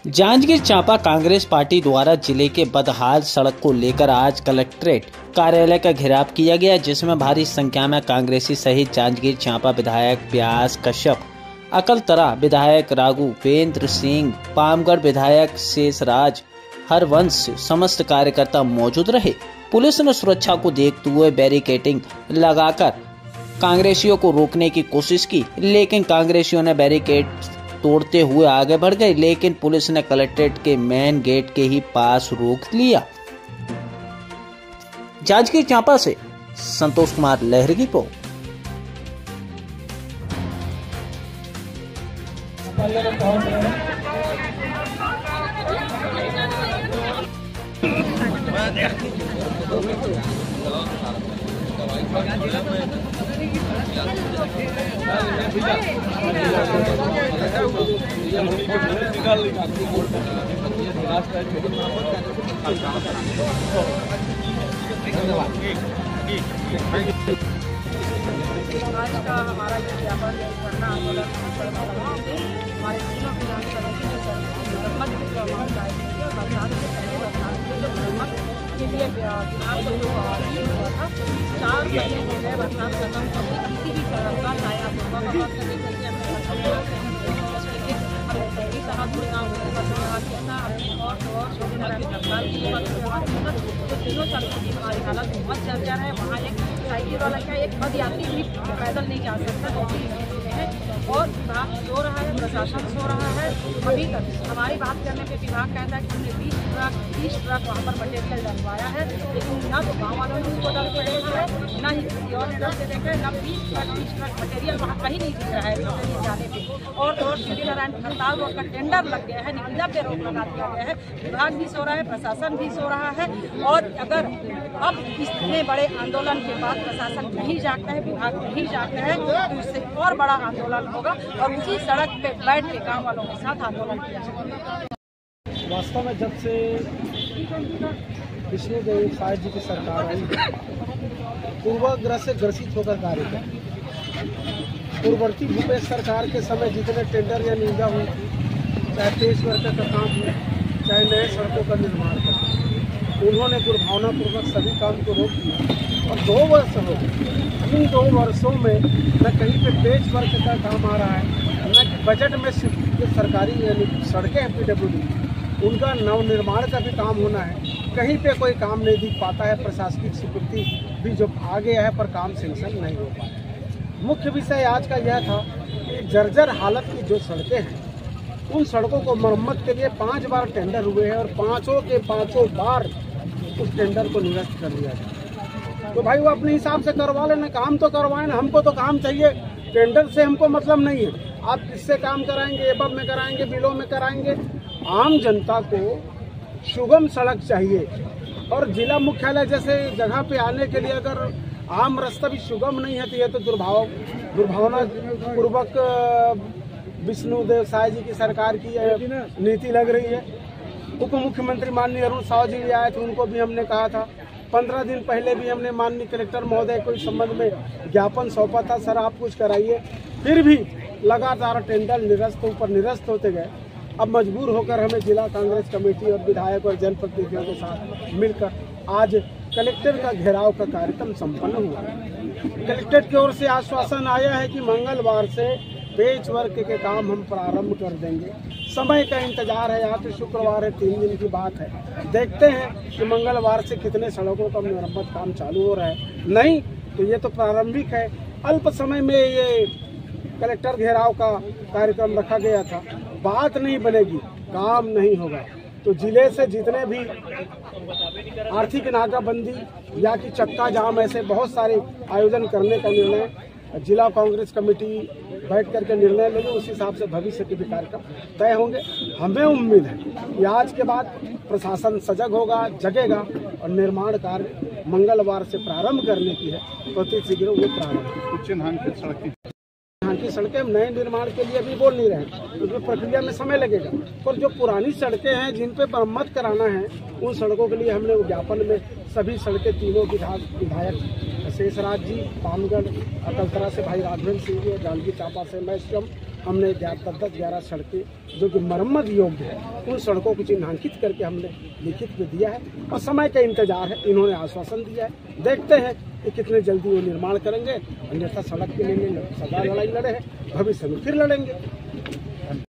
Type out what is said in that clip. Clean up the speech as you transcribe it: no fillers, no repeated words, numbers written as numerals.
Janjgir Champa Congress party द्वारा जिले के बदहाल सड़क को लेकर आज कलेक्ट्रेट कार्यालय का घेराव किया गया, जिसमें भारी संख्या में कांग्रेसी सहित जांजगीर चांपा विधायक व्यास कश्यप, अकलतरा विधायक राघवेंद्र सिंह, पामगढ़ विधायक शेषराज हरवंश समस्त कार्यकर्ता मौजूद रहे। पुलिस ने सुरक्षा को देखते हुए बैरिकेडिंग लगाकर कांग्रेसियों को रोकने की कोशिश की, लेकिन कांग्रेसियों ने बैरिकेड तोड़ते हुए आगे बढ़ गए, लेकिन पुलिस ने कलेक्ट्रेट के मेन गेट के ही पास रोक लिया। जांजगीर चांपा से संतोष कुमार लहर की रिपोर्ट। आज का हमारा ये व्यापार धरना आंदोलन हमारे तीनों विधानसभा मत के बरसात से पहले बरसात के लिए विधानसभा हुआ था। 4 महीने हो गए बरसात खत्म होने, किसी भी तरह का नया तीनों सड़कों की हमारी हालत बहुत जर्जर है। वहाँ एक साइकिल वाला क्या एक पद यात्री भी पैदल नहीं जा सकता, तो और विभाग सो रहा है, प्रशासन सो रहा है। अभी तक हमारी बात करने पे विभाग कहता है कि हमने 20 ट्रक वहाँ पर मटेरियल डलवाया है, लेकिन न तो गाँव वालों ने उसको डल देखा है, न ही किसी और ने डल के देखा है, न 20 ट्रक मटेरियल वहाँ कहीं नहीं दिख रहा है जाने पे। और सिटी नारायण खरताल रोड का टेंडर लग गया है, निविदा पे रोक लगा दिया गया है। विभाग भी सो रहा है, प्रशासन भी सो रहा है। और अगर अब इतने बड़े आंदोलन के बाद प्रशासन नहीं जागता है, विभाग नहीं जागता है, तो इससे और बड़ा आंदोलन होगा और उसी सड़क पे बैठ के गाँव वालों के साथ आंदोलन किया जाएगा। वास्तव में जब से विष्णुदेव साय जी की सरकार आई, पूर्वाग्रह से ग्रसित होकर कार्य किया। पूर्ववर्ती भूपेश सरकार के समय जितने टेंडर या निविदा हुई थी, चाहे पेश वर्कर का काम हो, चाहे नए सड़कों का निर्माण कर, उन्होंने दुर्भावनापूर्वक सभी काम को रोक दिया। और 2 वर्ष हो गए, इन 2 वर्षों में न कहीं पे पेच वर्क का काम आ रहा है, न कि बजट में जो सरकारी यानी सड़कें हैं PWD, उनका नवनिर्माण का भी काम होना है। कहीं पे कोई काम नहीं दिख पाता है। प्रशासनिक स्वीकृति भी जो आ गया है, पर काम सेंक्शन नहीं हो पाया। मुख्य विषय आज का यह था कि जर्जर हालत की जो सड़कें हैं, उन सड़कों को मरम्मत के लिए 5 बार टेंडर हुए हैं और पाँचों के पाँचों बार उस टेंडर को निरस्त कर दिया जाए। तो भाई वो अपने हिसाब से करवा लेना, काम तो करवाएं ना, हमको तो काम चाहिए। टेंडर से हमको मतलब नहीं है। आप किससे काम कराएंगे, एबब में कराएंगे, बिलों में कराएंगे। आम जनता को सुगम सड़क चाहिए और जिला मुख्यालय जैसे जगह पे आने के लिए अगर आम रास्ता भी सुगम नहीं है, तो ये तो दुर्भावना पूर्वक विष्णुदेव साय जी की सरकार की नीति लग रही है। उप मुख्यमंत्री माननीय अरुण साव जी भी आए थे, उनको भी हमने कहा था। 15 दिन पहले भी हमने माननीय कलेक्टर महोदय को इस संबंध में ज्ञापन सौंपा था, सर आप कुछ कराइए। फिर भी लगातार टेंडर निरस्त होते गए। अब मजबूर होकर हमें जिला कांग्रेस कमेटी और विधायक और जनप्रतिनिधियों के साथ मिलकर आज कलेक्टर का घेराव का कार्यक्रम संपन्न हुआ। कलेक्टर की ओर से आश्वासन आया है कि मंगलवार से पेच वर्क के काम हम प्रारंभ कर देंगे। समय का इंतजार है, आज तो शुक्रवार है, 3 दिन की बात है। देखते हैं कि मंगलवार से कितने सड़कों का मरम्मत काम चालू हो रहा है। नहीं तो ये तो प्रारंभिक है। अल्प समय में ये कलेक्टर घेराव का कार्यक्रम रखा गया था। बात नहीं बनेगी, काम नहीं होगा, तो जिले से जितने भी आर्थिक नाकाबंदी या कि चक्का जाम, ऐसे बहुत सारे आयोजन करने का निर्णय जिला कांग्रेस कमेटी बैठ करके निर्णय लेंगे। उस हिसाब से भविष्य के भी कार्यक्रम तय होंगे। हमें उम्मीद है कि आज के बाद प्रशासन सजग होगा, जगेगा और निर्माण कार्य मंगलवार से प्रारंभ करने की है, अति शीघ्र वो प्रारंभ। की सड़कें नए निर्माण के लिए भी बोल नहीं रहे, उसमें प्रक्रिया में समय लगेगा। पर जो पुरानी सड़कें हैं जिन पे मरम्मत कराना है, उन सड़कों के लिए हमने ज्ञापन में सभी सड़कें तीनों विधायक शेषराज जी, पामगढ़, अकलतरा से भाई राघवेंद्र सिंह जी, जांजगीर चांपा से मैं स्वयं हमने 10-11 सड़कें जो कि मरम्मत योग्य है उन सड़कों को चिन्हांकित करके हमने लिखित में दिया है और समय का इंतजार है। इन्होंने आश्वासन दिया है, देखते हैं कि कितने जल्दी वो निर्माण करेंगे, अन्यथा सड़क के लिए सदा लड़ाई लड़े हैं, भविष्य में फिर लड़ेंगे।